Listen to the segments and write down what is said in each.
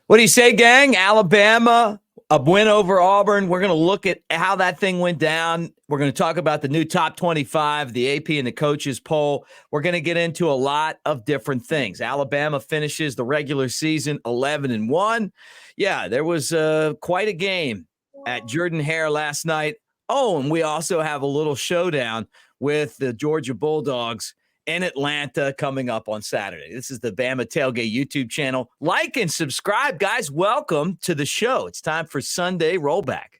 What do you say, gang? Alabama, a win over Auburn. We're going to look at how that thing went down. We're going to talk about the new top 25, the AP and the coaches poll. We're going to get into a lot of different things. Alabama finishes the regular season 11-1. Yeah, there was quite a game at Jordan-Hare last night. Oh, and we also have a little showdown with the Georgia Bulldogs in Atlanta coming up on Saturday. This is the Bama Tailgate YouTube channel. Like and subscribe, guys. Welcome to the show. It's time for Sunday Rollback.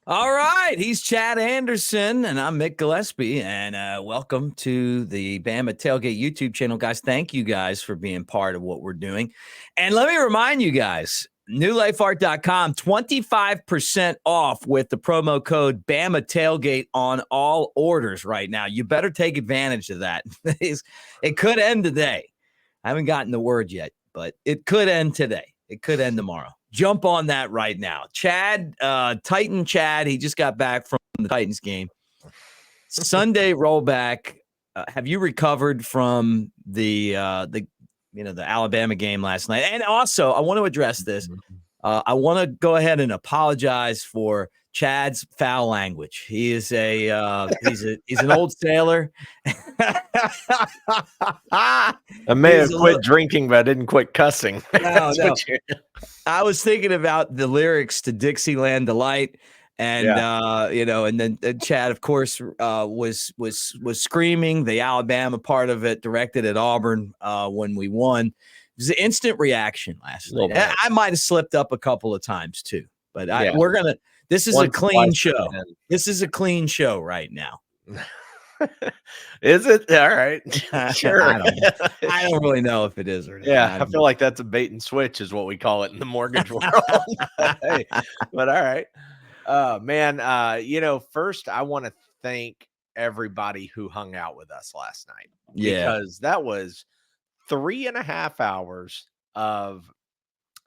All right, he's Chad Anderson, and I'm Mick Gillespie, and welcome to the Bama Tailgate YouTube channel. Guys, thank you guys for being part of what we're doing. And let me remind you guys, newlifeart.com, 25% off with the promo code Bama Tailgate on all orders right now. You better take advantage of that. It could end today. I haven't gotten the word yet, but it could end today. It could end tomorrow. Jump on that right now. Chad, Titan Chad, he just got back from the Titans game. Sunday rollback. Have you recovered from the Alabama game last night? And also, I want to address this. I want to go ahead and apologize for Chad's foul language. He is he's an old sailor. I may have quit drinking, but I didn't quit cussing. No. I was thinking about the lyrics to Dixieland Delight, and and then Chad, of course, was screaming the Alabama part of it, directed at Auburn when we won. It was an instant reaction last night. I might have slipped up a couple of times too, but we're gonna. This is a clean show. This is a clean show right now. Is it? All right. Sure. I don't really know if it is or not. Yeah, I feel like that's a bait and switch is what we call it in the mortgage world. Hey, but all right. First I want to thank everybody who hung out with us last night. Yeah. Because that was 3.5 hours of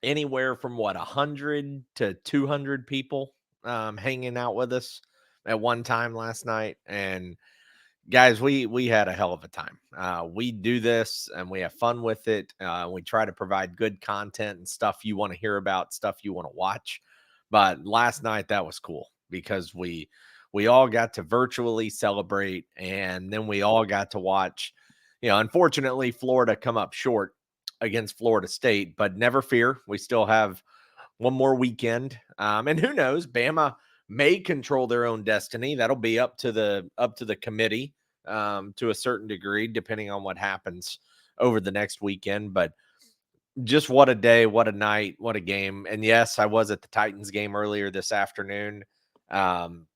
anywhere from 100 to 200 people hanging out with us at one time last night. And guys, we had a hell of a time. We do this and we have fun with it. We try to provide good content and stuff you want to hear about, stuff you want to watch. But last night that was cool because we all got to virtually celebrate, and then we all got to watch, unfortunately Florida come up short against Florida State, but never fear. We still have one more weekend. And who knows, Bama may control their own destiny. That'll be up to the committee to a certain degree, depending on what happens over the next weekend. But just what a day, what a night, what a game. And yes, I was at the Titans game earlier this afternoon. In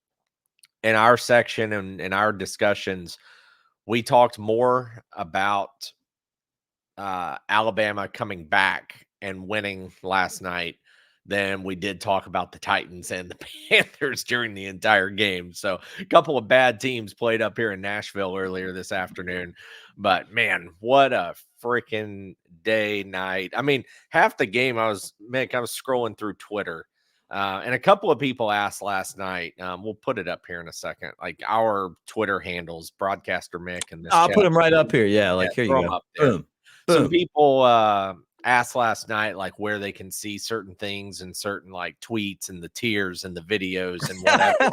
our section and in our discussions, we talked more about Alabama coming back and winning last night than we did talk about the Titans and the Panthers during the entire game. So a couple of bad teams played up here in Nashville earlier this afternoon. But, man, what a freaking day, night. I mean, half the game I was scrolling through Twitter, and a couple of people asked last night, we'll put it up here in a second, like our Twitter handles, Broadcaster Mick. And I'll put them right up here. Yeah, here you go. Boom. Some people asked last night, like, where they can see certain things and certain, like, tweets and the tiers and the videos and whatever.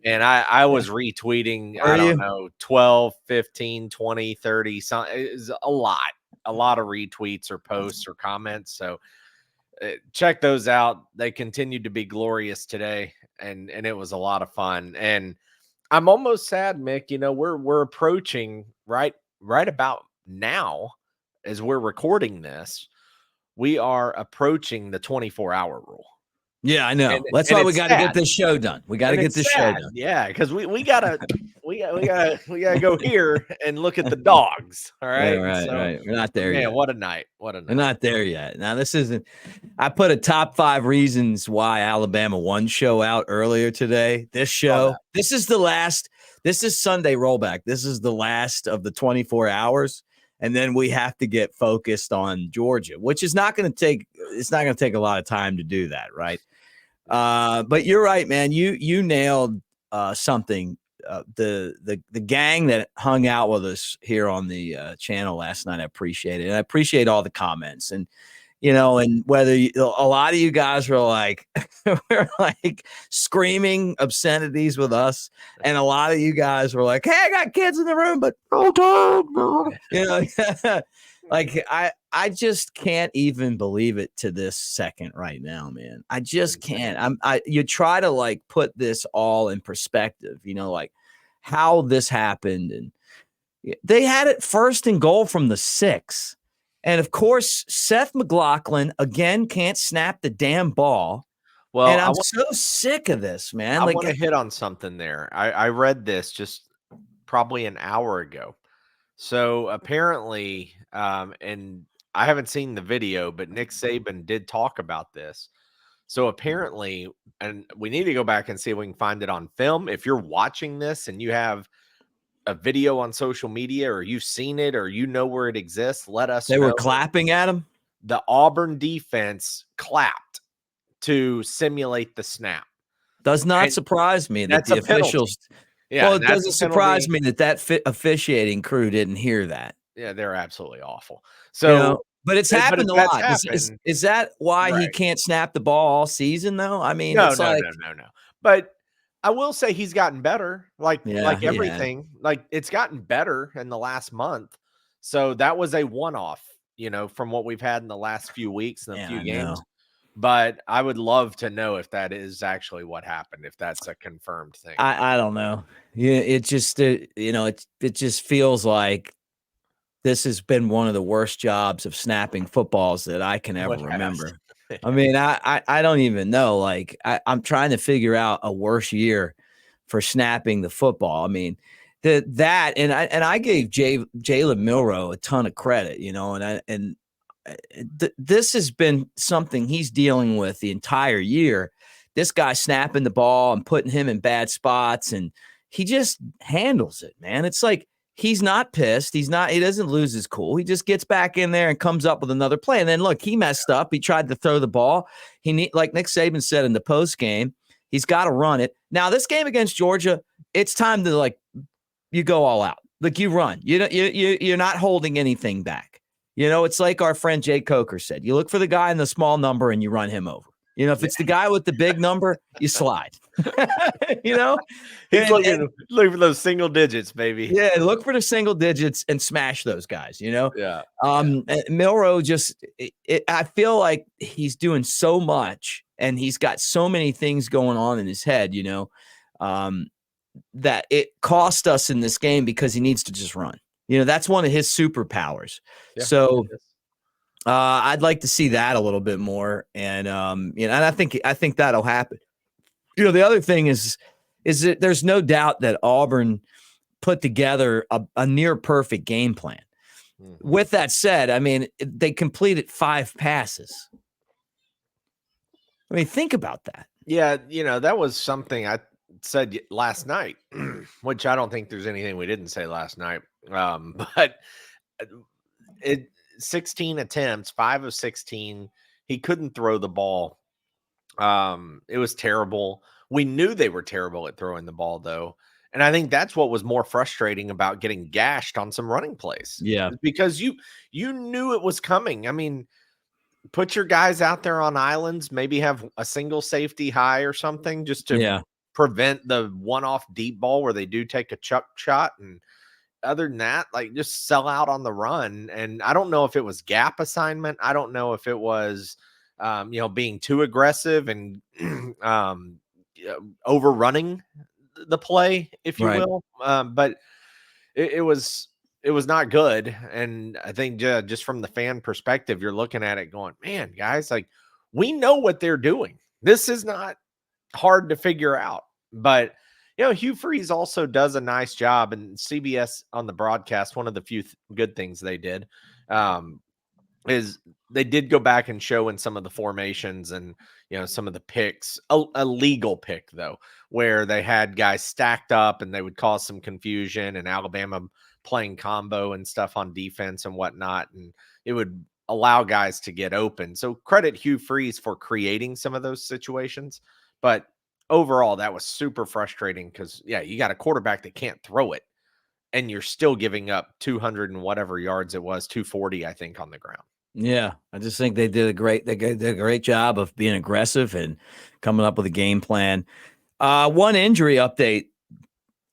And I was retweeting, don't know, 12, 15, 20, 30, it's a lot of retweets or posts or comments. So check those out. They continued to be glorious today, and it was a lot of fun. And I'm almost sad, Mick, we're approaching right about now, as we're recording this, we are approaching the 24-hour rule. Yeah, I know. That's why we got to get this show done. We got to get this show done. Yeah, because we gotta go here and look at the dogs. All right, right. We're not there yet. What a night! We're not there yet. Now this isn't. I put a top 5 reasons why Alabama won show out earlier today. This show, this is the last. This is Sunday rollback. This is the last of the 24 hours. And then we have to get focused on Georgia, which is not going to take, it's not going to take a lot of time to do that. Right. But you're right, man. You nailed something. The gang that hung out with us here on the channel last night, I appreciate it. And I appreciate all the comments. And and whether a lot of you guys were like, we're like screaming obscenities with us, and a lot of you guys were like, "Hey, I got kids in the room, but roll Tide," like I just can't even believe it to this second right now, man. I just can't. You try to like put this all in perspective, like how this happened, and they had it 1st and goal from the 6. And of course, Seth McLaughlin again can't snap the damn ball. Well, and I'm so sick of this, man. I want to hit on something there. I read this just probably an hour ago. So apparently, and I haven't seen the video, but Nick Saban did talk about this. So apparently, and we need to go back and see if we can find it on film. If you're watching this and you have a video on social media, or you've seen it, or where it exists, let us know. They were clapping at him. The Auburn defense clapped to simulate the snap. Does not surprise me that the officials. Well, it doesn't surprise me that officiating crew didn't hear that. Yeah, they're absolutely awful. So, but it's happened a lot. Is that why he can't snap the ball all season, though? I mean, no. But I will say he's gotten better. Like everything, like it's gotten better in the last month. So that was a one-off, from what we've had in the last few weeks and a few games. But I would love to know if that is actually what happened, if that's a confirmed thing. I don't know. Yeah, it just it just feels like this has been one of the worst jobs of snapping footballs that I can ever remember. I mean, I don't even know. Like I'm trying to figure out a worse year for snapping the football. I mean, and I gave Jalen Milroe a ton of credit, and this has been something he's dealing with the entire year. This guy snapping the ball and putting him in bad spots, and he just handles it, man. It's like he's not pissed. He doesn't lose his cool. He just gets back in there and comes up with another play. And then look, he messed up. He tried to throw the ball. Like Nick Saban said in the post game, he's got to run it. Now, this game against Georgia, it's time to you go all out. Like you run. You're not holding anything back. It's like our friend Jay Coker said. You look for the guy in the small number and you run him over. If it's the guy with the big number, you slide. He's looking for those single digits, baby. Yeah, look for the single digits and smash those guys. Yeah. Milroe I feel like he's doing so much and he's got so many things going on in his head. That it cost us in this game because he needs to just run. That's one of his superpowers. Yeah, so I'd like to see that a little bit more. And, and I think that'll happen. The other thing is that there's no doubt that Auburn put together a near perfect game plan. Mm-hmm. With that said, I mean, they completed 5 passes. I mean, think about that. Yeah. That was something I said last night, which I don't think there's anything we didn't say last night. But 16 attempts, 5 of 16. He couldn't throw the ball. It was terrible. We knew they were terrible at throwing the ball, though. And I think that's what was more frustrating about getting gashed on some running plays. Yeah. Because you knew it was coming. I mean, put your guys out there on islands, maybe have a single safety high or something just to prevent the one-off deep ball where they do take a chuck shot. And other than that, just sell out on the run. And I don't know if it was gap assignment. I don't know if it was, being too aggressive and overrunning the play, if you will. But it was not good. And I think just from the fan perspective, you're looking at it going, man, guys, we know what they're doing. This is not hard to figure out. But Hugh Freeze also does a nice job, and CBS on the broadcast, one of the few good things they did is they did go back and show in some of the formations and, some of the picks, a legal pick though, where they had guys stacked up and they would cause some confusion, and Alabama playing combo and stuff on defense and whatnot. And it would allow guys to get open. So credit Hugh Freeze for creating some of those situations. But overall, that was super frustrating because, you got a quarterback that can't throw it, and you're still giving up 200 and whatever yards it was, 240, I think, on the ground. Yeah, I just think they did a great job of being aggressive and coming up with a game plan. One injury update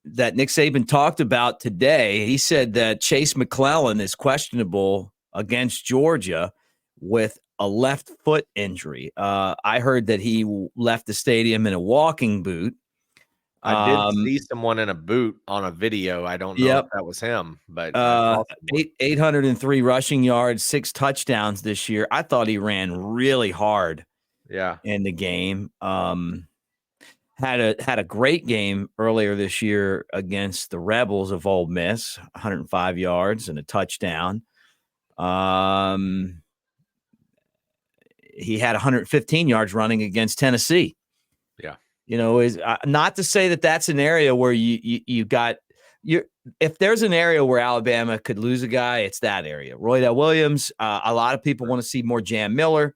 that Nick Saban talked about today. He said that Chase McClellan is questionable against Georgia with a left foot injury. I heard that he left the stadium in a walking boot. I did see someone in a boot on a video. I don't know if Yep. that was him, but I saw someone. 803 rushing yards, 6 touchdowns this year. I thought he ran really hard Yeah. in the game. Had a great game earlier this year against the Rebels of Ole Miss, 105 yards and a touchdown. He had 115 yards running against Tennessee. Yeah. Is not to say that that's an area where you got you. If there's an area where Alabama could lose a guy, it's that area. Roydell Williams. A lot of people want to see more Jam Miller.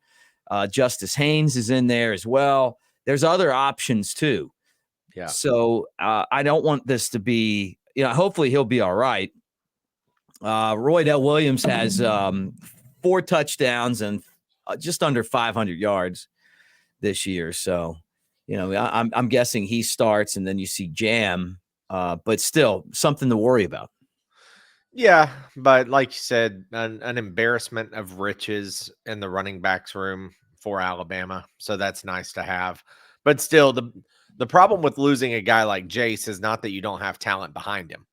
Justice Haynes is in there as well. There's other options too. Yeah. So I don't want this to be. Hopefully he'll be all right. Roydell Williams has 4 touchdowns and just under 500 yards this year. So. I'm guessing he starts and then you see Jam, but still something to worry about. Yeah, but like you said, an embarrassment of riches in the running backs room for Alabama. So that's nice to have. But still, the problem with losing a guy like Jace is not that you don't have talent behind him.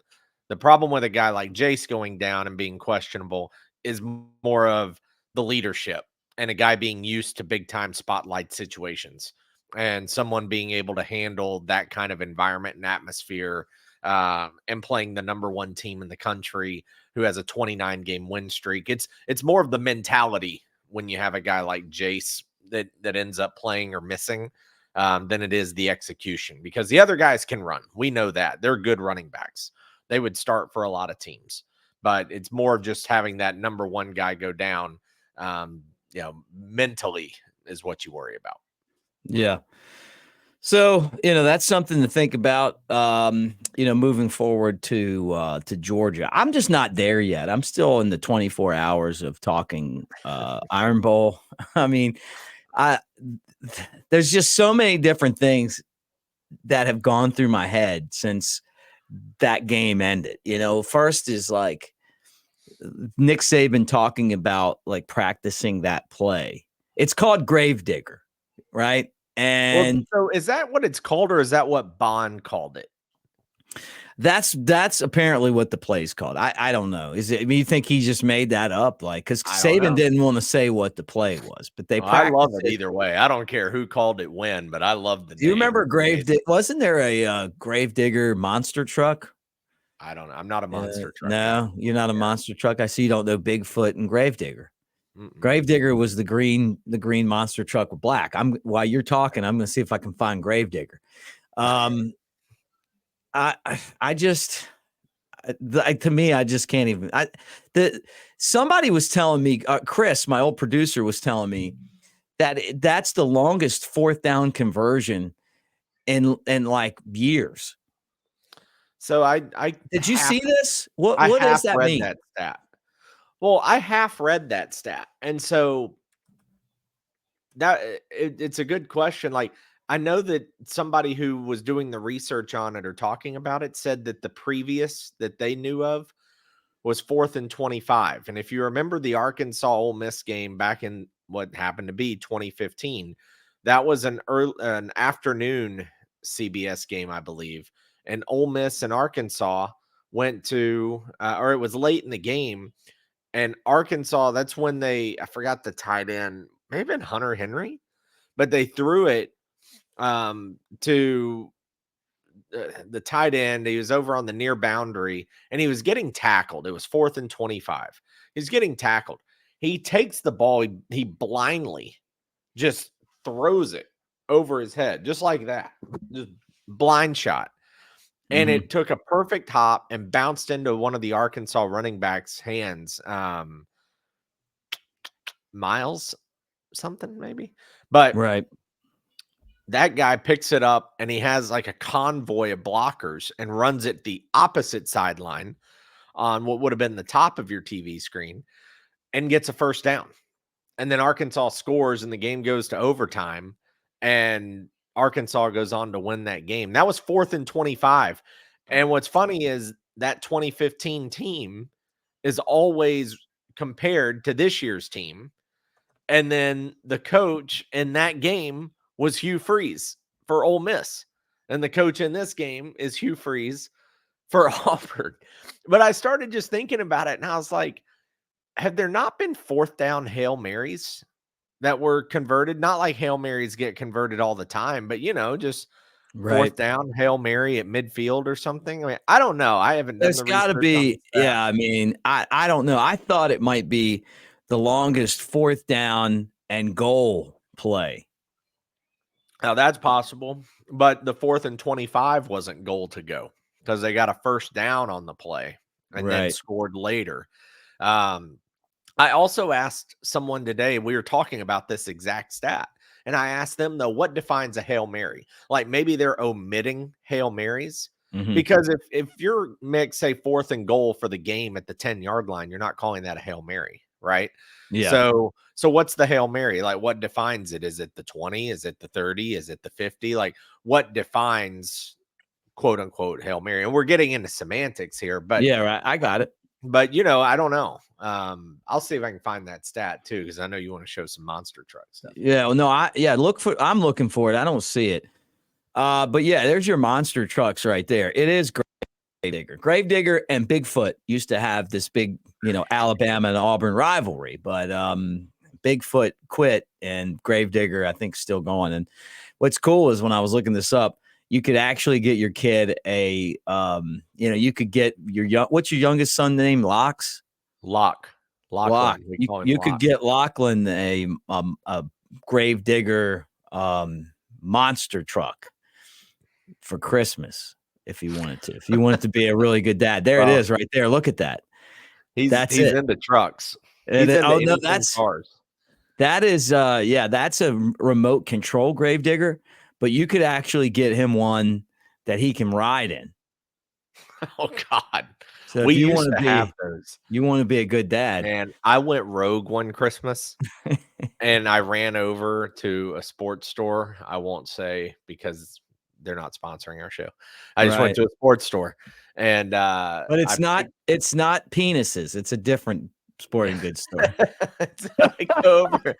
The problem with a guy like Jace going down and being questionable is more of the leadership and a guy being used to big time spotlight situations and someone being able to handle that kind of environment and atmosphere, and playing the number 1 team in the country who has a 29 game win streak. It's more of the mentality when you have a guy like Jace that ends up playing or missing, than it is the execution, because the other guys can run. We know that they're good running backs. They would start for a lot of teams, but it's more of just having that number 1 guy go down, mentally is what you worry about. Yeah. So, that's something to think about, moving forward to Georgia. I'm just not there yet. I'm still in the 24 hours of talking Iron Bowl. I mean, there's just so many different things that have gone through my head since that game ended. First is like Nick Saban talking about like practicing that play. It's called Gravedigger, right? And so is that what it's called, or is that what Bond called it? That's apparently what the play's called. I don't know. Is it? I mean, you think he just made that up? Like, because Saban didn't want to say what the play was, but they I love it either way. I don't care who called it when, but I love the name. Do you remember Gravedigger? Wasn't there a Gravedigger monster truck? I don't know. I'm not a monster truck. No, you're not a monster truck. I see you don't know Bigfoot and Gravedigger. Mm-mm. Gravedigger was the green monster truck with black. While you're talking, I'm going to see if I can find Gravedigger. I just, to me, I just can't even. Somebody was telling me, Chris, my old producer, was telling me that that's the longest 4th down conversion in like years. So I did you see this? What does that mean? That stat. Well, I half read that stat, and so that it's a good question. Like, I know that somebody who was doing the research on it or talking about it said that the previous that they knew of was 4th and 25. And if you remember the Arkansas Ole Miss game back in what happened to be 2015, that was an afternoon CBS game, I believe. And Ole Miss and Arkansas went to, or it was late in the game. And Arkansas, that's when I forgot the tight end, maybe been Hunter Henry, but they threw it to the tight end. He was over on the near boundary and he was getting tackled. It was 4th and 25. He's getting tackled. He takes the ball, he blindly just throws it over his head, just like that. Just blind shot. And it took a perfect hop and bounced into one of the Arkansas running backs' hands. Miles something maybe. But Right. that guy picks it up and he has like a convoy of blockers and runs it the opposite sideline on what would have been the top of your TV screen and gets a first down. And then Arkansas scores and the game goes to overtime and Arkansas goes on to win that game. That was 4th and 25. And what's funny is that 2015 team is always compared to this year's team. And then the coach in that game was Hugh Freeze for Ole Miss. And the coach in this game is Hugh Freeze for Auburn. But I started just thinking about it and I was like, have there not been 4th down Hail Marys that were converted? Not like Hail Marys get converted all the time, but just Right. 4th down Hail Mary at midfield or something. I mean, I don't know. I haven't done There's the got to research on be, the stat. yeah. I mean, I don't know. I thought it might be the longest 4th down and goal play. Now that's possible, but the 4th and 25 wasn't goal to go because they got a first down on the play and then Right. scored later. I also asked someone today, we were talking about this exact stat, and I asked them, though, what defines a Hail Mary? Like maybe they're omitting Hail Marys. Because if you're say 4th and goal for the game at the 10-yard line, you're not calling that a Hail Mary, right? Yeah. So what's the Hail Mary? Like what defines it? Is it the 20? Is it the 30? Is it the 50? Like what defines quote unquote Hail Mary? And we're getting into semantics here, but yeah, right. I got it. But I don't know. I'll see if I can find that stat too, because I know you want to show some monster truck stuff. Yeah, well, no, I'm looking for it. I don't see it. But yeah, there's your monster trucks right there. It is Gravedigger and Bigfoot used to have this big, Alabama and Auburn rivalry, but Bigfoot quit and Gravedigger, I think, still going. And what's cool is when I was looking this up, you could actually get your kid you could get what's your youngest son name? Locks? Locke. Lock. We call him You Locke. could get Lachlan a Gravedigger monster truck for Christmas if you wanted to. If you wanted to be a really good dad, there it is, right there. Look at that. He's into trucks. That's cars. That is that's a remote control Gravedigger, but you could actually get him one that he can ride in. Oh God. So we if you used want to have those. You want to be a good dad. And I went rogue one Christmas and I ran over to a sports store. I won't say because they're not sponsoring our show. I just went to a sports store and but it's not penises. It's a different sporting goods store. I go over.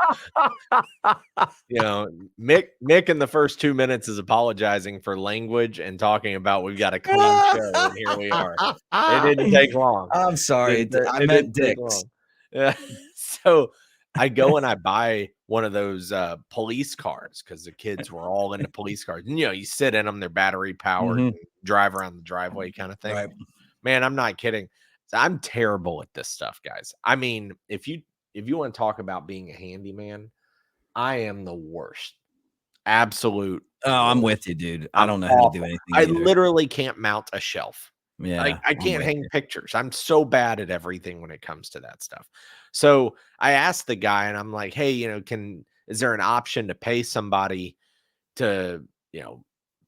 Mick in the first 2 minutes is apologizing for language and talking about we've got a clean show, and here we are. It didn't take long. I'm sorry, I meant dicks. Yeah. So I go and I buy one of those police cars because the kids were all into police cars. And you sit in them, they're battery powered, and drive around the driveway kind of thing. Right. Man, I'm not kidding. I'm terrible at this stuff, guys. I mean, if you want to talk about being a handyman, I am the worst. Absolute. Oh, I'm with you, dude. I don't know how to do anything. I literally can't mount a shelf. Yeah. I can't hang pictures. I'm so bad at everything when it comes to that stuff. So I asked the guy and I'm like, hey, is there an option to pay somebody to,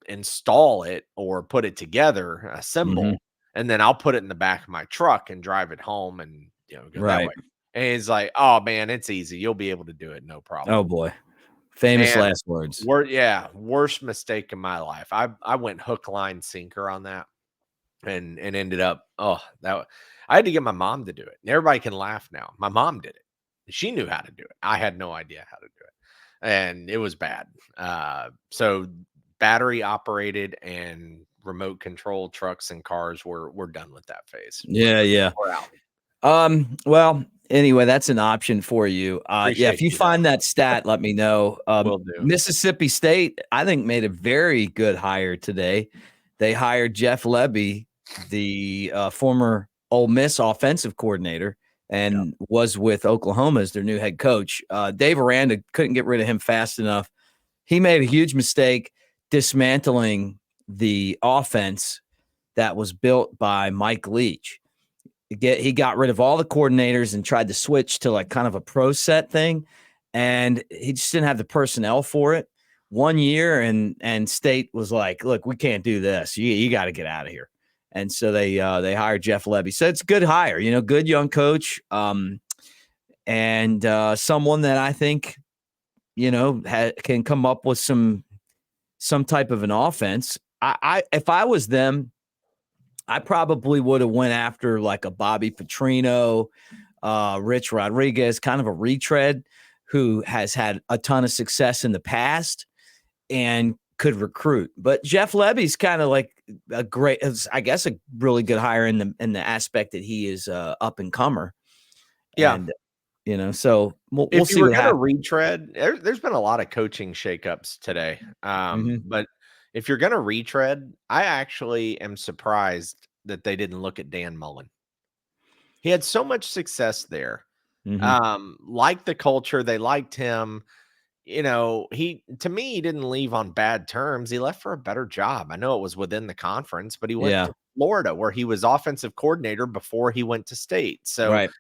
install it or put it together, assemble, and then I'll put it in the back of my truck and drive it home and, go that way. And he's like, oh man, it's easy. You'll be able to do it. No problem. Oh boy. Famous last words. Worst mistake in my life. I went hook, line, sinker on that and ended up, I had to get my mom to do it. And everybody can laugh now. My mom did it. She knew how to do it. I had no idea how to do it. And it was bad. So battery operated and remote control trucks and cars, we're done with that phase. Yeah. We're out. Well, anyway, that's an option for you. If you find that stat, let me know. Will do. Mississippi State, I think, made a very good hire today. They hired Jeff Lebby, the former Ole Miss offensive coordinator, and was with Oklahoma as their new head coach. Dave Aranda couldn't get rid of him fast enough. He made a huge mistake dismantling the offense that was built by Mike Leach. He got rid of all the coordinators and tried to switch to like kind of a pro set thing, and he just didn't have the personnel for it. 1 year, and State was like, "Look, we can't do this. You got to get out of here." And so they hired Jeff Lebby. So it's a good hire, good young coach, and someone that I think can come up with some type of an offense. If I was them, I probably would have went after like a Bobby Petrino, Rich Rodriguez, kind of a retread who has had a ton of success in the past and could recruit. But Jeff Lebby's kind of like a really good hire in the aspect that he is up and comer. Yeah. And, so we'll If see you were what going to happens. retread, there's been a lot of coaching shakeups today. But if you're going to retread, I actually am surprised that they didn't look at Dan Mullen. He had so much success there. Liked the culture. They liked him. To me, he didn't leave on bad terms. He left for a better job. I know it was within the conference, but he went to Florida where he was offensive coordinator before he went to State. So Right.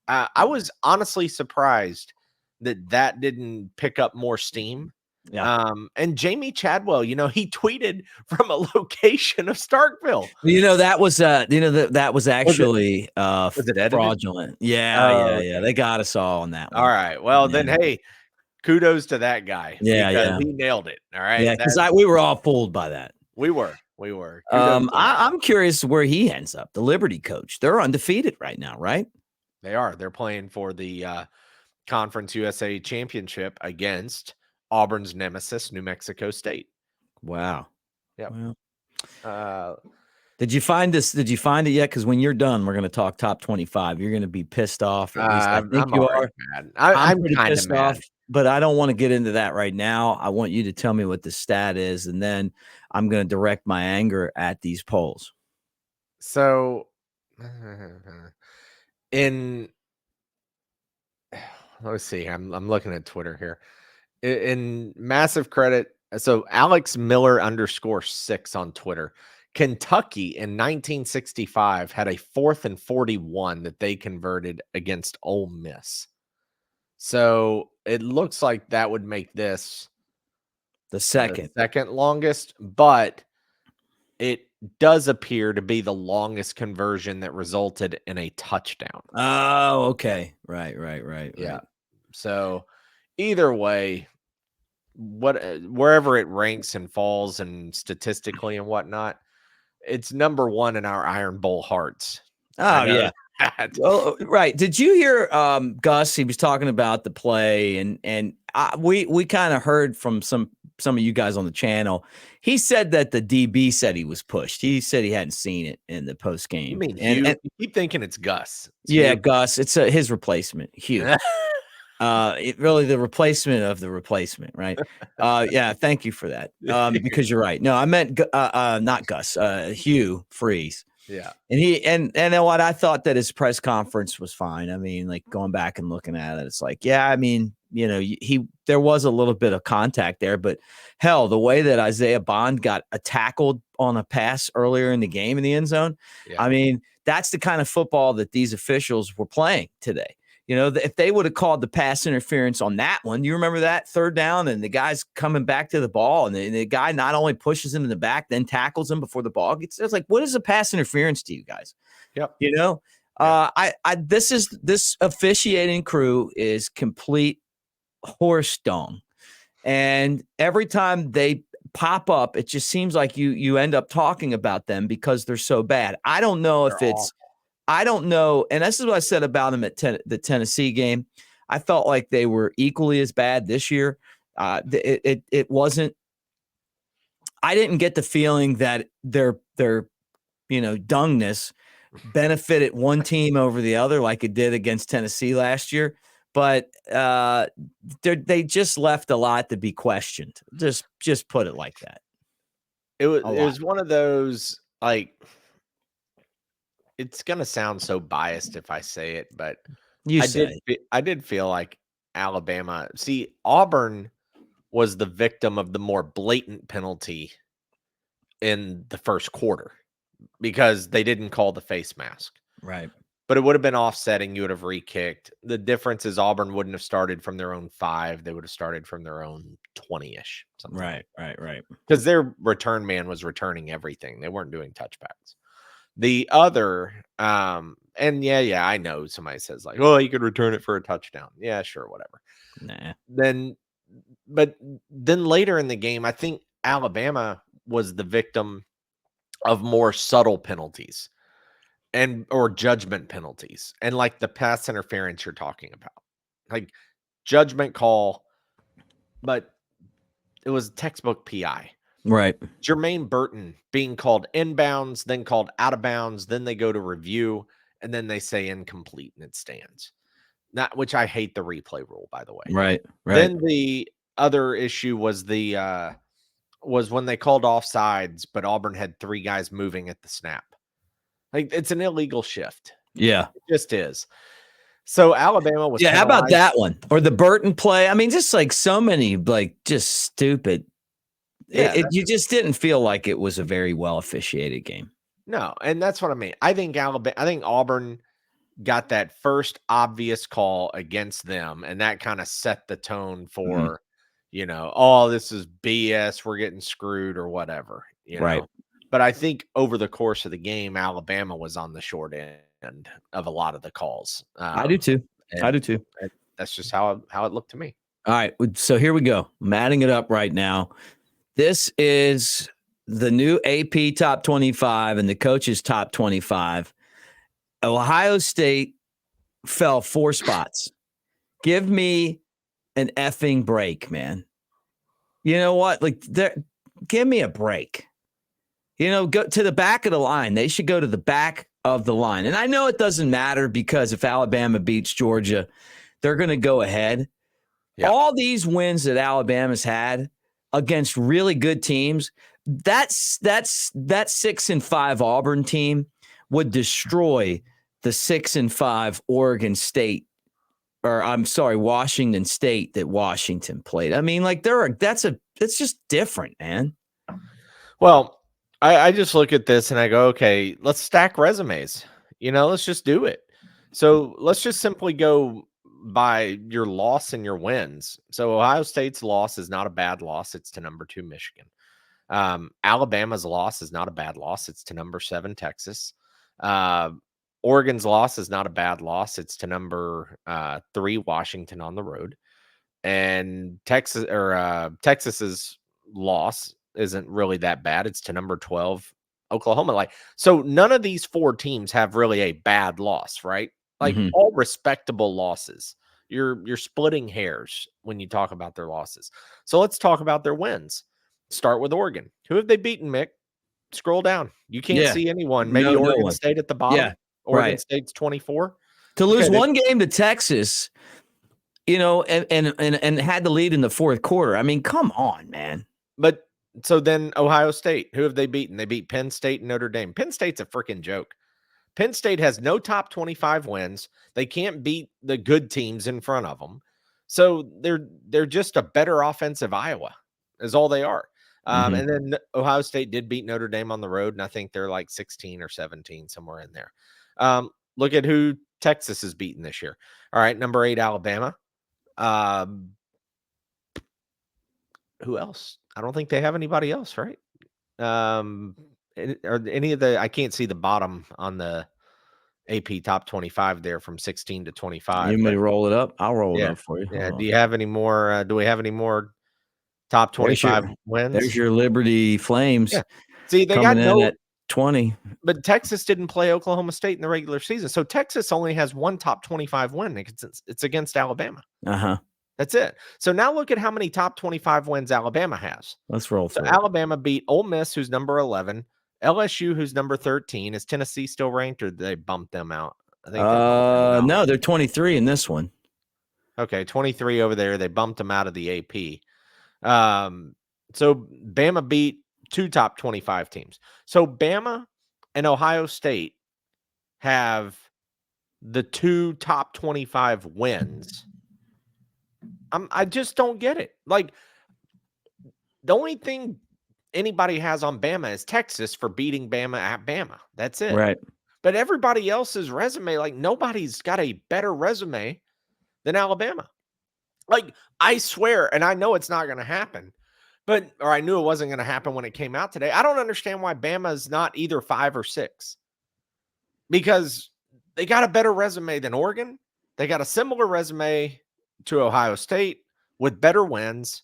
I was honestly surprised that didn't pick up more steam. Yeah. And Jamie Chadwell, he tweeted from a location of Starkville. That was that was actually was it edited? fraudulent. Yeah, Okay. They got us all on that one. All right. Well, then hey, kudos to that guy. Yeah. He nailed it. All right. Yeah, because we were all fooled by that. We were. Kudos I'm curious where he ends up. The Liberty coach. They're undefeated right now, right? They are. They're playing for the Conference USA Championship against Auburn's nemesis, New Mexico State. Wow. Yeah. Well, did you find this? Did you find it yet? Because when you're done, we're going to talk top 25. You're going to be pissed off. At least I think you are. Mad. I'm pretty pissed off, but I don't want to get into that right now. I want you to tell me what the stat is, and then I'm going to direct my anger at these polls. So, let's see. I'm looking at Twitter here. In massive credit, so Alex Miller _6 on Twitter. Kentucky in 1965 had a 4th and 41 that they converted against Ole Miss. So it looks like that would make this the second longest, but it does appear to be the longest conversion that resulted in a touchdown. Oh, okay. Right. Yeah. So either way, wherever it ranks and falls and statistically and whatnot, it's number one in our IronBowl hearts. Oh, yeah. Well, right. Did you hear Gus? He was talking about the play, and we kind of heard from some of you guys on the channel. He said that the DB said he was pushed. He said he hadn't seen it in the post game. You mean Hugh? You keep thinking it's Gus. Hugh. Gus. It's his replacement, Hugh. Really the replacement of the replacement, right? Yeah, thank you for that. Because you're right. No, I meant not Gus, Hugh Freeze. Yeah. And you know what? I thought that his press conference was fine. I mean, like going back and looking at it, it's like, yeah, I mean, there was a little bit of contact there, but hell, the way that Isaiah Bond got tackled on a pass earlier in the game in the end zone, I mean, that's the kind of football that these officials were playing today. If they would have called the pass interference on that one, you remember that 3rd down and the guy's coming back to the ball and the guy not only pushes him in the back, then tackles him before the ball gets there. It's like, what is a pass interference to you guys? Yep. This officiating crew is complete horse dung. And every time they pop up, it just seems like you end up talking about them because they're so bad. I don't know if it's awful. I don't know. And this is what I said about them at the Tennessee game. I felt like they were equally as bad this year. It wasn't. I didn't get the feeling that their dungness benefited one team over the other like it did against Tennessee last year. But they just left a lot to be questioned. Just put it like that. It was one of those like. it's gonna sound so biased if I say it, but You say. I did feel like Alabama. See, Auburn was the victim of the more blatant penalty in the first quarter because they didn't call the face mask. Right. But it would have been offsetting. You would have re-kicked. The difference is Auburn wouldn't have started from their own 5. They would have started from their own 20-ish, something like that. Right. Because their return man was returning everything. They weren't doing touchbacks. The other, and yeah, I know somebody says like, oh, you could return it for a touchdown. Yeah, sure, whatever. Nah. But then later in the game, I think Alabama was the victim of more subtle penalties or judgment penalties, and like the pass interference you're talking about, like judgment call, but it was textbook PI. Right. Jermaine Burton being called inbounds, then called out of bounds, then they go to review, and then they say incomplete, and it stands. Not which I hate the replay rule, by the way. Right. Then the other issue was was when they called offsides, but Auburn had 3 guys moving at the snap. Like, it's an illegal shift. Yeah. It just is. So Alabama was How about penalized. that one? Or the Burton play? I mean, just like so many, like, just stupid. Yeah, You just didn't feel like it was a very well officiated game. No, and that's what I mean. I think Auburn got that first obvious call against them, and that kind of set the tone for, oh, this is BS. We're getting screwed or whatever, Right. But I think over the course of the game, Alabama was on the short end of a lot of the calls. I do too. That's just how it looked to me. All right. So here we go. I'm adding it up right now. This is the new AP top 25 and the coaches top 25. Ohio State fell 4 spots. Give me an effing break, man. You know what? Like, give me a break. Go to the back of the line. They should go to the back of the line. And I know it doesn't matter because if Alabama beats Georgia, they're going to go ahead. Yeah. All these wins that Alabama's had against really good teams, that 6-5 Auburn team would destroy the 6-5 Oregon State, or I'm sorry, Washington State that Washington played. I mean, like it's just different, man. Well, I just look at this and I go, okay, let's stack resumes. Let's just do it. So let's just simply go by your loss and your wins. So Ohio State's loss is not a bad loss. It's to number 2 Michigan. Alabama's loss is not a bad loss. It's to number 7 Texas. Oregon's loss is not a bad loss. It's to number 3 Washington on the road. And Texas's loss isn't really that bad. It's to number 12 Oklahoma. So none of these 4 teams have really a bad loss, right? All respectable losses. You're splitting hairs when you talk about their losses. So let's talk about their wins. Start with Oregon. Who have they beaten, Mick? Scroll down. You can't see anyone. Maybe Oregon State at the bottom. Yeah, Oregon State's 24. To lose one game to Texas, and had the lead in the fourth quarter. I mean, come on, man. But so then Ohio State, who have they beaten? They beat Penn State and Notre Dame. Penn State's a freaking joke. Penn State has no top 25 wins. They can't beat the good teams in front of them. So they're just a better offensive Iowa is all they are. And then Ohio State did beat Notre Dame on the road, and I think they're like 16 or 17, somewhere in there. Look at who Texas has beaten this year. All right, number 8, Alabama. Who else? I don't think they have anybody else, right? Or any of the, I can't see the bottom on the AP top 25 there from 16 to 25. You may roll it up. I'll roll it up for you. Yeah. Do you have any more? Do we have any more top 25 wins? There's your Liberty Flames. Yeah. See, they coming got in at 20. But Texas didn't play Oklahoma State in the regular season. So Texas only has one top 25 win. It's against Alabama. That's it. So now look at how many top 25 wins Alabama has. Let's roll through. So Alabama beat Ole Miss, who's number 11, LSU, who's number 13. Is Tennessee still ranked, or did they bump them out? I think no, they're 23 in this one. Okay, 23 over there. They bumped them out of the AP. So Bama beat 2 top 25 teams. So Bama and Ohio State have the 2 top 25 wins. I just don't get it. Like, the only thing anybody has on Bama is Texas for beating Bama at Bama. That's it. Right. But everybody else's resume, like, nobody's got a better resume than Alabama. Like, I swear, and I know it's not going to happen, or I knew it wasn't going to happen when it came out today. I don't understand why Bama is not either 5 or 6, because they got a better resume than Oregon. They got a similar resume to Ohio State with better wins.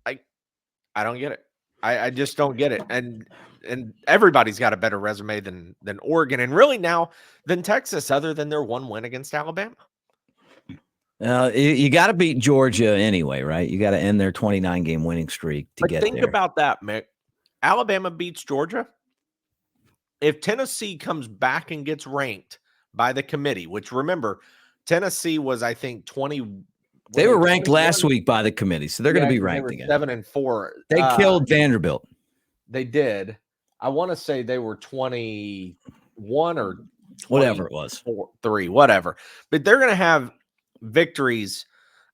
I don't get it. I just don't get it. And everybody's got a better resume than Oregon, and really now than Texas, other than their 1 win against Alabama. You got to beat Georgia anyway, right? You got to end their 29-game winning streak to get there. Think about that, Mick. Alabama beats Georgia. If Tennessee comes back and gets ranked by the committee, which, remember, Tennessee was, I think, 20. They were ranked last week by the committee, so they're going to be ranked again. 7-4. They killed Vanderbilt. They did. I want to say they were 21 or whatever it was, 3, whatever. But they're going to have victories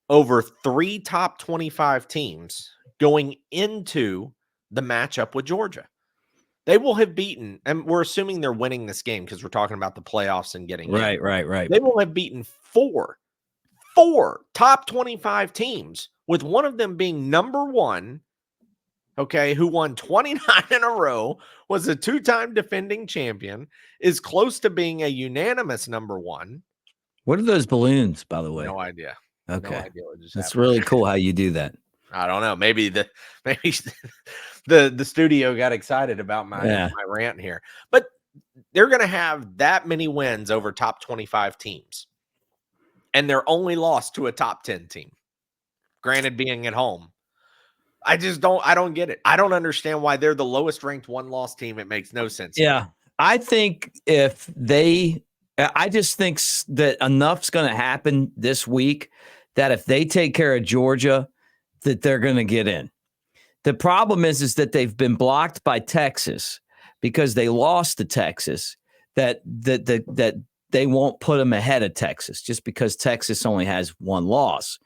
over 3 top 25 teams going into the matchup with Georgia. They will have beaten, and we're assuming they're winning this game because we're talking about the playoffs and getting right. They will have beaten 4 top 25 teams, with one of them being number 1, okay, who won 29 in a row, was a 2-time defending champion, is close to being a unanimous number 1. What are those balloons, by the way? No idea. Okay. No idea what just That's happened. really cool how you do that. I don't know. Maybe the studio got excited about my rant here. But they're going to have that many wins over top 25 teams, and they're only lost to a top 10 team. Granted, being at home. I don't get it. I don't understand why they're the lowest ranked 1-loss team. It makes no sense. Yeah. I think I just think that enough's going to happen this week that if they take care of Georgia, that they're going to get in. The problem is that they've been blocked by Texas because they lost to Texas, that they won't put them ahead of Texas just because Texas only has 1 loss.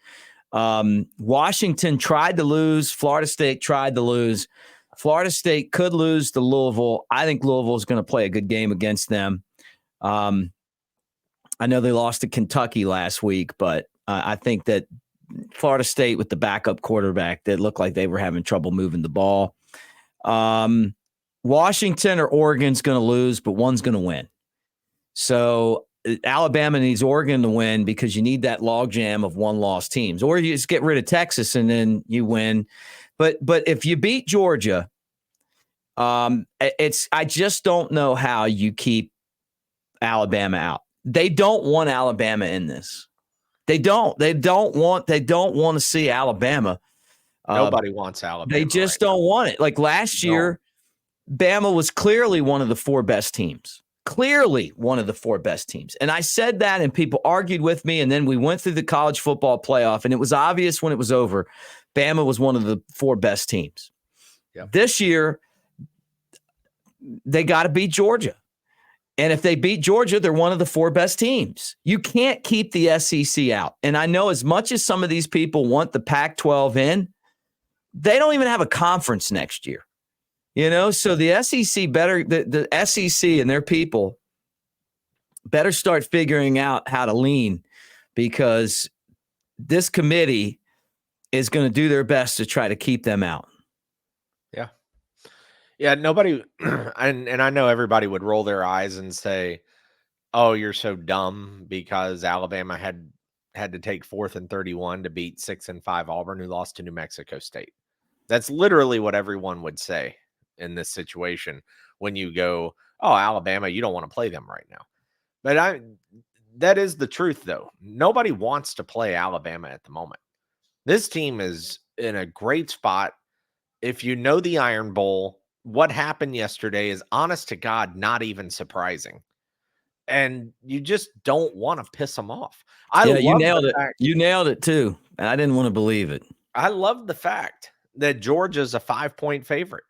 Washington tried to lose. Florida State tried to lose. Florida State could lose to Louisville. I think Louisville is going to play a good game against them. I know they lost to Kentucky last week, but I think that Florida State with the backup quarterback, that looked like they were having trouble moving the ball. Washington or Oregon's going to lose, but one's going to win. So Alabama needs Oregon to win because you need that logjam of 1-loss teams, or you just get rid of Texas and then you win. But if you beat Georgia, I just don't know how you keep Alabama out. They don't want Alabama in this. They don't want to see Alabama. Nobody wants Alabama. They just don't want it. Like last year, Bama was clearly one of the 4 best teams. Clearly one of the 4 best teams. And I said that and people argued with me. And then we went through the college football playoff and it was obvious when it was over, Bama was one of the 4 best teams. Yep. This year, they got to beat Georgia. And if they beat Georgia, they're one of the 4 best teams. You can't keep the SEC out. And I know as much as some of these people want the Pac-12 in, they don't even have a conference next year. So the SEC the SEC and their people better start figuring out how to lean, because this committee is going to do their best to try to keep them out. Yeah. Yeah, nobody, and I know everybody would roll their eyes and say, oh, you're so dumb because Alabama had to take 4th and 31 to beat 6-5 Auburn, who lost to New Mexico State. That's literally what everyone would say in this situation when you go, oh, Alabama, you don't want to play them right now. But that is the truth, though. Nobody wants to play Alabama at the moment. This team is in a great spot. If you know the Iron Bowl, what happened yesterday is, honest to God, not even surprising. And you just don't want to piss them off. You nailed it. You nailed it too. And I didn't want to believe it. I love the fact that Georgia's a 5-point favorite.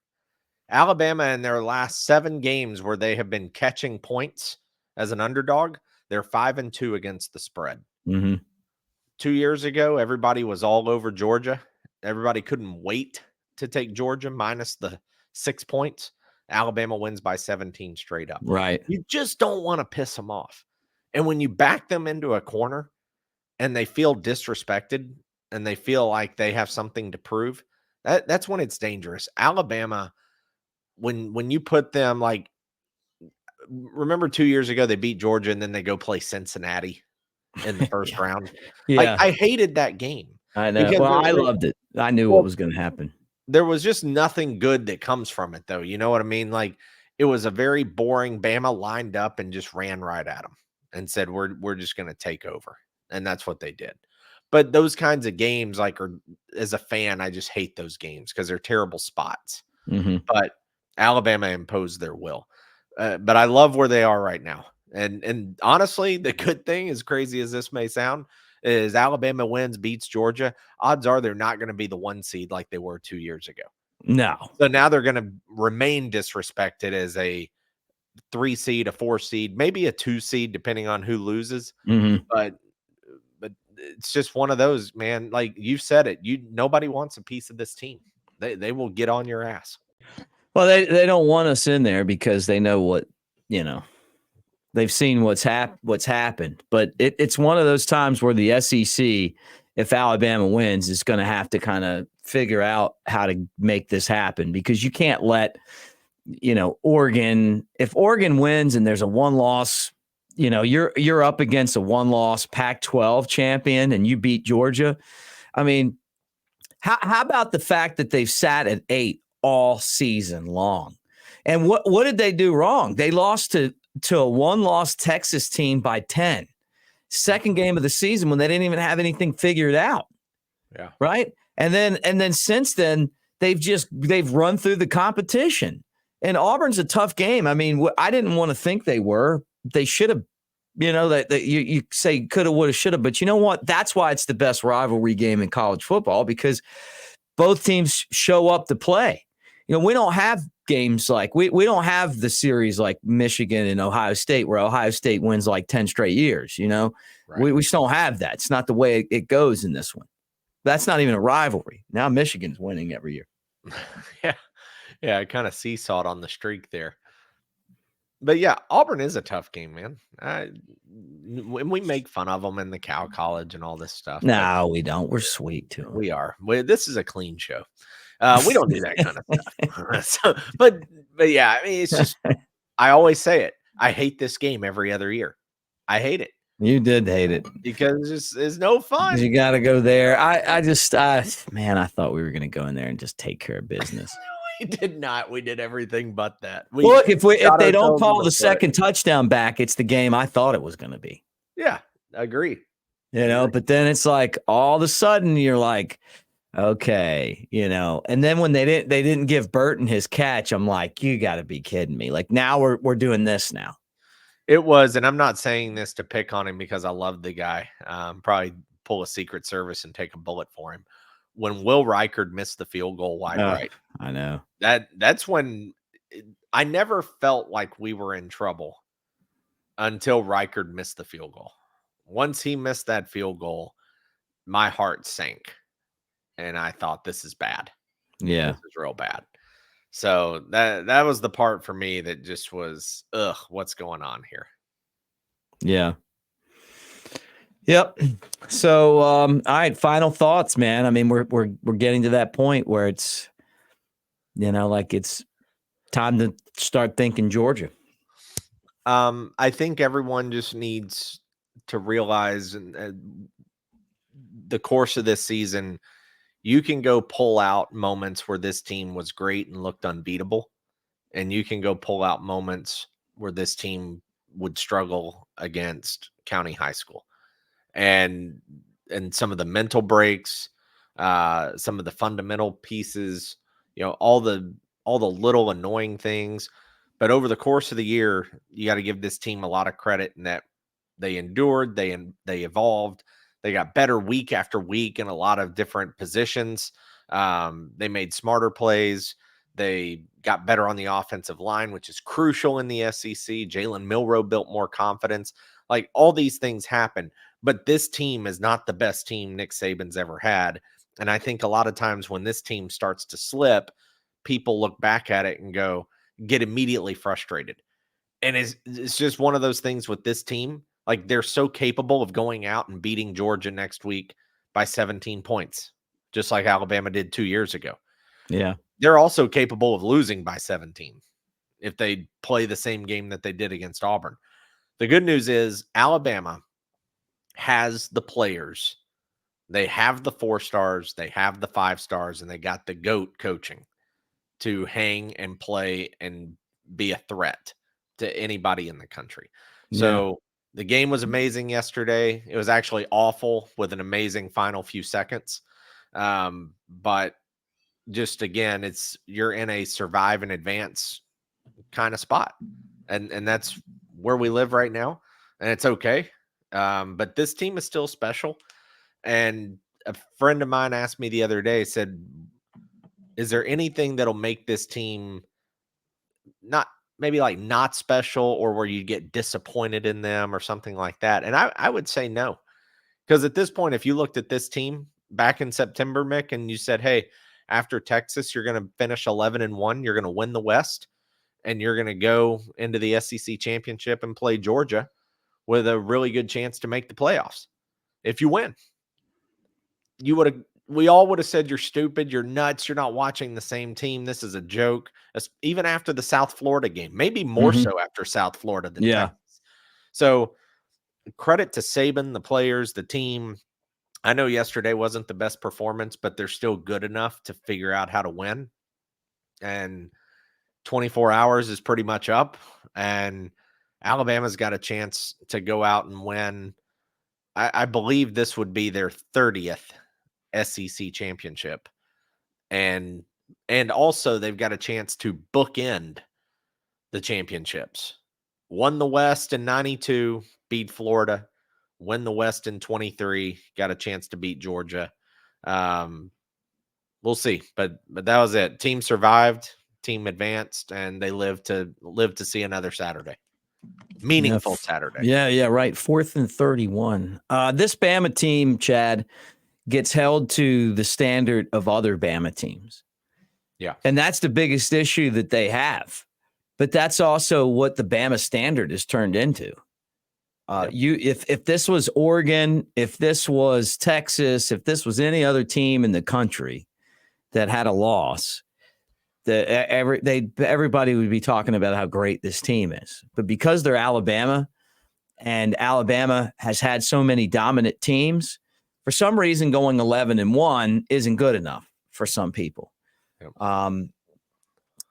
Alabama, in their last 7 games where they have been catching points as an underdog. They're 5-2 against the spread. Mm-hmm. 2 years ago, everybody was all over Georgia. Everybody couldn't wait to take Georgia minus the 6 points. Alabama wins by 17 straight up. Right. You just don't want to piss them off. And when you back them into a corner and they feel disrespected and they feel like they have something to prove, that's when it's dangerous. Alabama, when you put them like, remember 2 years ago, they beat Georgia and then they go play Cincinnati in the first Yeah. round. Like, Yeah. I hated that game. I know. Because Well, I loved it. I knew what was going to happen. There was just nothing good that comes from it, though. You know what I mean? Like, it was a very boring. Bama lined up and just ran right at them and said, "We're just going to take over," and that's what they did. But those kinds of games, like, as a fan, I just hate those games because they're terrible spots. Mm-hmm. But Alabama imposed their will. But I love where they are right now. And honestly, the good thing, as crazy as this may sound, is Alabama wins, beats Georgia. Odds are they're not going to be the 1 seed like they were 2 years ago. No. So now they're going to remain disrespected as a 3 seed, a 4 seed, maybe a 2 seed, depending on who loses. Mm-hmm. But it's just one of those, man. Like you said it, nobody wants a piece of this team. They will get on your ass. Well, they don't want us in there because they know what, they've seen what's happened. But it's one of those times where the SEC, if Alabama wins, is going to have to kind of figure out how to make this happen, because you can't let, Oregon, if Oregon wins and there's a 1-loss, you're up against a 1-loss Pac-12 champion and you beat Georgia. I mean, how about the fact that they've sat at 8 all season long? And what did they do wrong? They lost to a 1-loss Texas team by 10. Second game of the season when they didn't even have anything figured out. Yeah. Right. And then since then, they've run through the competition. And Auburn's a tough game. I mean, I didn't want to think they were. They should have, that you say coulda, woulda, shoulda. But you know what? That's why it's the best rivalry game in college football, because both teams show up to play. We don't have games like we don't have the series like Michigan and Ohio State, where Ohio State wins like 10 straight years. Right. We just don't have that. It's not the way it goes in this one. That's not even a rivalry. Now Michigan's winning every year. Yeah, I kind of seesawed on the streak there. But yeah, Auburn is a tough game, man. When we make fun of them in the Cow College and all this stuff. No, we don't. We're sweet to them. We are. This is a clean show. We don't do that kind of stuff. But yeah, I mean, it's just, I always say it. I hate this game every other year. I hate it. You did hate it because it's no fun. You got to go there. I thought we were going to go in there and just take care of business. We did not. We did everything but that. Look, if they don't call the second touchdown back, it's the game I thought it was going to be. Yeah, I agree. But then it's like all of a sudden you're like, okay, and then when they didn't give Burton his catch, I'm like, you got to be kidding me. Like, now we're doing this now. It was, and I'm not saying this to pick on him because I love the guy. Probably pull a Secret Service and take a bullet for him. When Will Reichard missed the field goal wide right, I know that's when I never felt like we were in trouble until Reichard missed the field goal. Once he missed that field goal, my heart sank, and I thought, this is bad. Yeah, this is real bad. So that was the part for me that just was, what's going on here? Yeah. Yep. So, all right, final thoughts, man. I mean, we're getting to that point where it's, like it's time to start thinking Georgia. I think everyone just needs to realize the course of this season, you can go pull out moments where this team was great and looked unbeatable, and you can go pull out moments where this team would struggle against County High School. And some of the mental breaks, some of the fundamental pieces, all the little annoying things. But over the course of the year, you got to give this team a lot of credit in that they endured, they evolved, they got better week after week in a lot of different positions. They made smarter plays. They got better on the offensive line, which is crucial in the SEC. Jalen Milroe built more confidence. Like, all these things happen, but this team is not the best team Nick Saban's ever had. And I think a lot of times when this team starts to slip, people look back at it and get immediately frustrated. And it's just one of those things with this team. Like, they're so capable of going out and beating Georgia next week by 17 points, just like Alabama did 2 years ago. Yeah. They're also capable of losing by 17 if they play the same game that they did against Auburn. The good news is Alabama has the players. They have the 4 stars, they have the 5 stars, and they got the GOAT coaching to hang and play and be a threat to anybody in the country. So the game was amazing yesterday. It was actually awful with an amazing final few seconds. But just, again, you're in a survive and advance kind of spot. And that's where we live right now. And it's okay. But this team is still special. And a friend of mine asked me the other day, said, is there anything that'll make this team not special, or where you get disappointed in them or something like that? And I would say no. Because at this point, if you looked at this team back in September, Mick, and you said, hey, after Texas, you're going to finish 11-1, you're going to win the West, and you're going to go into the SEC championship and play Georgia with a really good chance to make the playoffs. If you win, we all would have said, you're stupid, you're nuts, you're not watching the same team, this is a joke. Even after the South Florida game, maybe more so after South Florida than Texas. So credit to Saban, the players, the team. I know yesterday wasn't the best performance, but they're still good enough to figure out how to win. And 24 hours is pretty much up. And Alabama's got a chance to go out and win. I believe this would be their 30th SEC championship. And also they've got a chance to bookend the championships. Won the West in 92, beat Florida. Win the West in 23, got a chance to beat Georgia. We'll see, but that was it. Team survived, team advanced, and they live to see another Saturday. Meaningful Saturday. Yeah, right. 4th and 31. This Bama team, Chad, gets held to the standard of other Bama teams. Yeah. And that's the biggest issue that they have. But that's also what the Bama standard has turned into. If this was Oregon, if this was Texas, if this was any other team in the country that had a loss, everybody would be talking about how great this team is. But because they're Alabama, and Alabama has had so many dominant teams, for some reason going 11-1 isn't good enough for some people. Yep.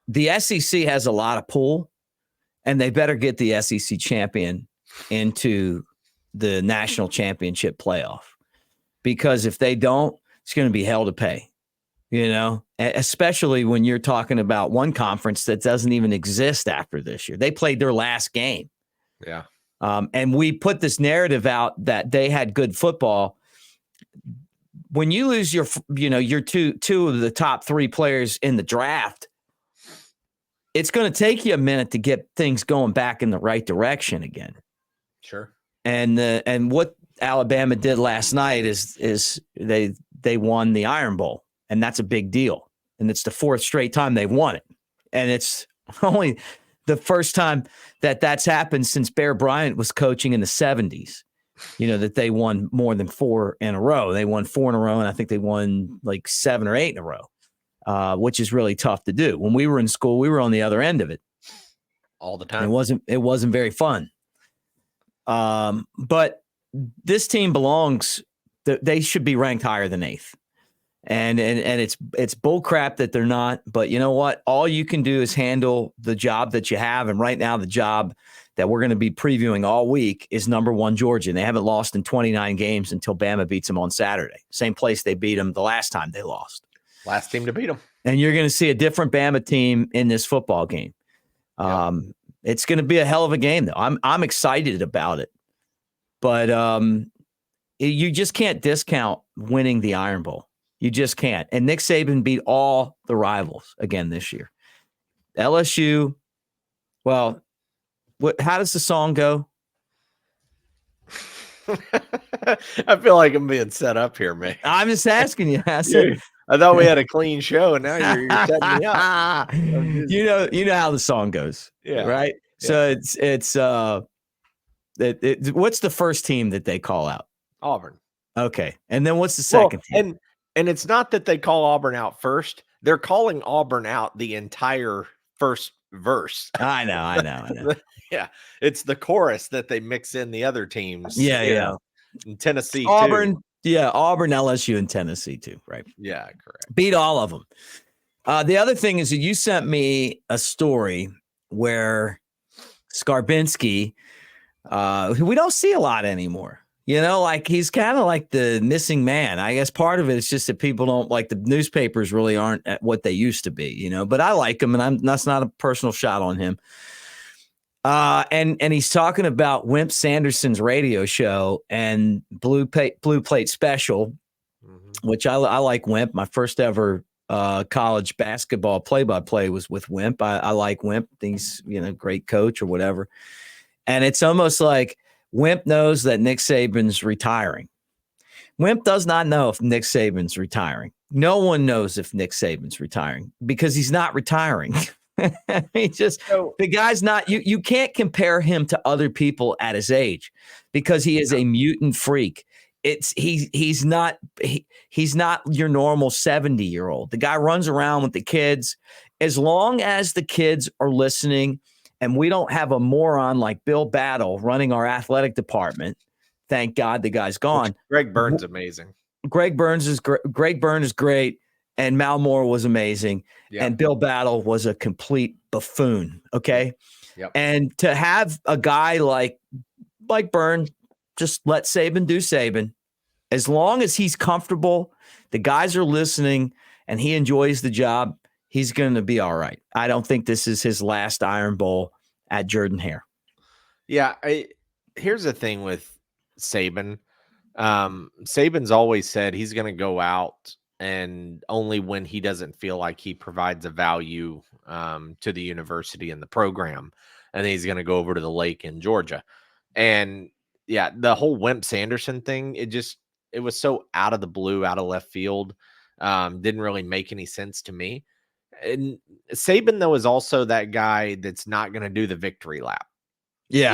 The SEC has a lot of pull, and they better get the SEC champion into the national championship playoff, because if they don't, it's going to be hell to pay, especially when you're talking about one conference that doesn't even exist after this year. They played their last game. Yeah. And we put this narrative out that they had good football. When you lose your two of the top 3 players in the draft, it's going to take you a minute to get things going back in the right direction again. Sure. And what Alabama did last night is they won the Iron Bowl, and that's a big deal. And it's the 4th straight time they've won it. And it's only the first time that that's happened since Bear Bryant was coaching in the 70s, that they won more than 4 in a row. They won 4 in a row, and I think they won like 7 or 8 in a row, which is really tough to do. When we were in school, we were on the other end of it all the time. It wasn't very fun. But this team belongs. They should be ranked higher than 8th. And it's bull crap that they're not. But you know what? All you can do is handle the job that you have. And right now, the job that we're going to be previewing all week is number 1 Georgia. And they haven't lost in 29 games until Bama beats them on Saturday. Same place they beat them the last time they lost. Last team to beat them. And you're going to see a different Bama team in this football game. It's going to be a hell of a game, though. I'm excited about it. But you just can't discount winning the Iron Bowl. You just can't. And Nick Saban beat all the rivals again this year. LSU. Well, how does the song go? I feel like I'm being set up here, man. I'm just asking you. I said, I thought we had a clean show, and now you're setting me up. you know how the song goes, Yeah, right? yeah. So what's the first team that they call out? Auburn. Okay, and then what's the second team? And it's not that they call Auburn out first; they're calling Auburn out the entire first verse. I know. Yeah, it's the chorus that they mix in the other teams. Yeah. In Tennessee Auburn, too. yeah, Auburn, LSU, and Tennessee too, right? Yeah, correct. Beat all of them. The other thing is that you sent me a story where Skarbinski, who we don't see a lot anymore. Like he's kind of like the missing man. I guess part of it is just that people don't like the newspapers really aren't at what they used to be, but I like him, and that's not a personal shot on him. And he's talking about Wimp Sanderson's radio show and Blue Plate Special, which I like Wimp. My first ever college basketball play-by-play was with Wimp. I like Wimp. He's great coach or whatever. And it's almost like Wimp knows that Nick Saban's retiring. Wimp does not know if Nick Saban's retiring. No one knows if Nick Saban's retiring because he's not retiring. The guy's not, you can't compare him to other people at his age because he is a mutant freak. He's not your normal 70-year-old. The guy runs around with the kids. As long as the kids are listening and we don't have a moron like Bill Battle running our athletic department, thank God the guy's gone. Greg Burns amazing. Greg Burns is great. And Mal Moore was amazing. Yep. And Bill Battle was a complete buffoon. Okay. Yep. And to have a guy like Burn, just let Saban do Saban. As long as he's comfortable, the guys are listening, and he enjoys the job, he's going to be all right. I don't think this is his last Iron Bowl at Jordan-Hare. Yeah. Here's the thing with Saban. Saban's always said he's going to go out and only when he doesn't feel like he provides a value to the university and the program. And then he's going to go over to the lake in Georgia. And yeah, the whole Wimp Sanderson thing, it was so out of the blue, out of left field. Didn't really make any sense to me. And Saban, though, is also that guy that's not going to do the victory lap. Yeah,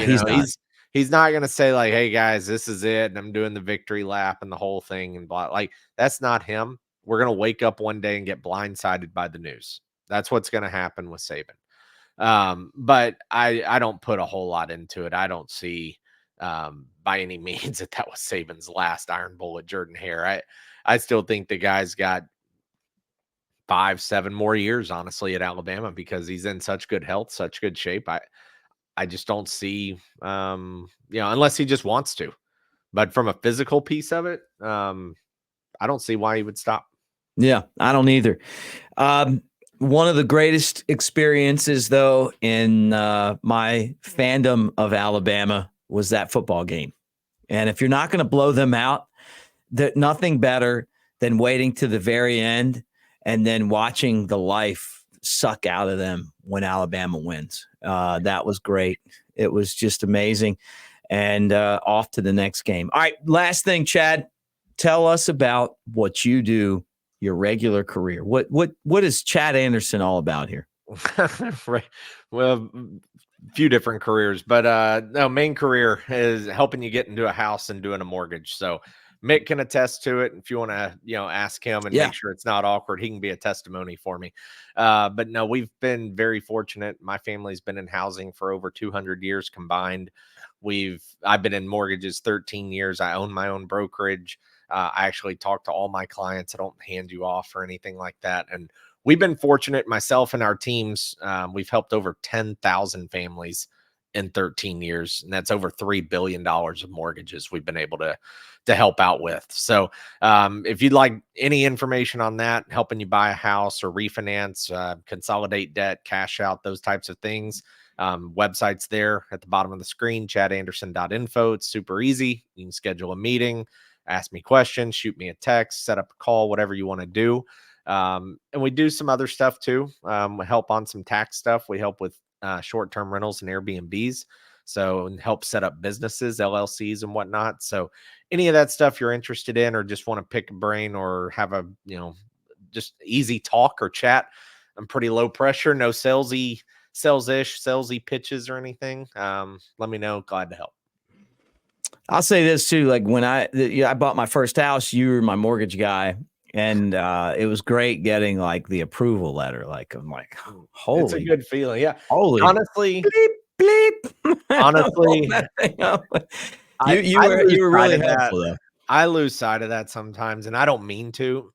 he's not going to say like, hey guys, this is it. And I'm doing the victory lap and the whole thing and blah. Like, that's not him. We're going to wake up one day and get blindsided by the news. That's what's going to happen with Saban. But I don't put a whole lot into it. I don't see by any means that was Saban's last Iron Bowl at Jordan-Hare. I still think the guy's got 5-7 more years, honestly, at Alabama because he's in such good health, such good shape. I just don't see, unless he just wants to. But from a physical piece of it, I don't see why he would stop. Yeah, I don't either. One of the greatest experiences, though, in my fandom of Alabama was that football game. And if you're not going to blow them out, nothing better than waiting to the very end and then watching the life suck out of them when Alabama wins. That was great. It was just amazing. And off to the next game. All right, last thing, Chad, tell us about what you do, your regular career. What is Chad Anderson all about here? Right. Well, a few different careers, but no, main career is helping you get into a house and doing a mortgage. So Mick can attest to it. If you want to, ask him and make sure it's not awkward, he can be a testimony for me. But no, we've been very fortunate. My family's been in housing for over 200 years combined. I've been in mortgages 13 years. I own my own brokerage. I actually talk to all my clients. I don't hand you off or anything like that. And we've been fortunate, myself and our teams. We've helped over 10,000 families in 13 years. And that's over $3 billion of mortgages we've been able to help out with. So if you'd like any information on that, helping you buy a house or refinance, consolidate debt, cash out, those types of things, website's there at the bottom of the screen, chadanderson.info. It's super easy. You can schedule a meeting, ask me questions, shoot me a text, set up a call, whatever you want to do. And we do some other stuff too. We help on some tax stuff. We help with short-term rentals and Airbnbs. So, and help set up businesses, LLCs and whatnot. So any of that stuff you're interested in, or just want to pick a brain or have a, just easy talk or chat, I'm pretty low pressure, no salesy pitches or anything. Let me know. Glad to help. I'll say this too. Like when I bought my first house, you were my mortgage guy. And it was great getting like the approval letter. Like I'm like, holy, it's a good feeling. Yeah. Holy, honestly, bleep, bleep. Honestly, you were really helpful though. I lose sight of that sometimes, and I don't mean to,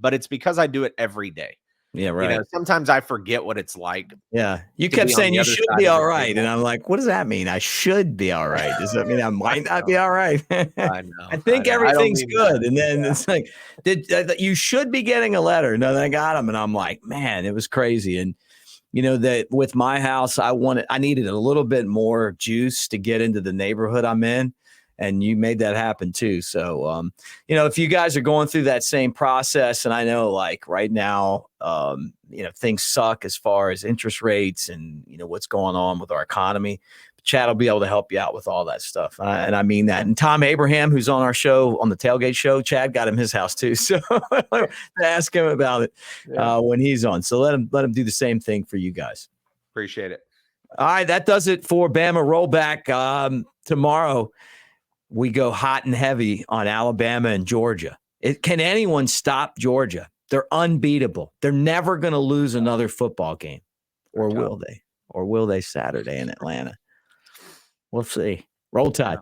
but it's because I do it every day. Yeah, right. Sometimes I forget what it's like. Yeah. You kept saying you should be all right. And I'm like, what does that mean? I should be all right. Does that mean I might not be all right? I know. I think everything's good. And then it's like, you should be getting a letter. No, then I got them. And I'm like, man, it was crazy. And that with my house, I needed a little bit more juice to get into the neighborhood I'm in. And you made that happen too. So, if you guys are going through that same process, and I know like right now, things suck as far as interest rates and, what's going on with our economy, Chad will be able to help you out with all that stuff. And I mean that. And Tom Abraham, who's on our show, on the Tailgate show, Chad got him his house too. So ask him about it when he's on. So let him do the same thing for you guys. Appreciate it. All right. That does it for Bama Rollback. Tomorrow, we go hot and heavy on Alabama and Georgia. Can anyone stop Georgia? They're unbeatable. They're never going to lose another football game. Or will they? Or will they Saturday in Atlanta? We'll see. Roll Tide.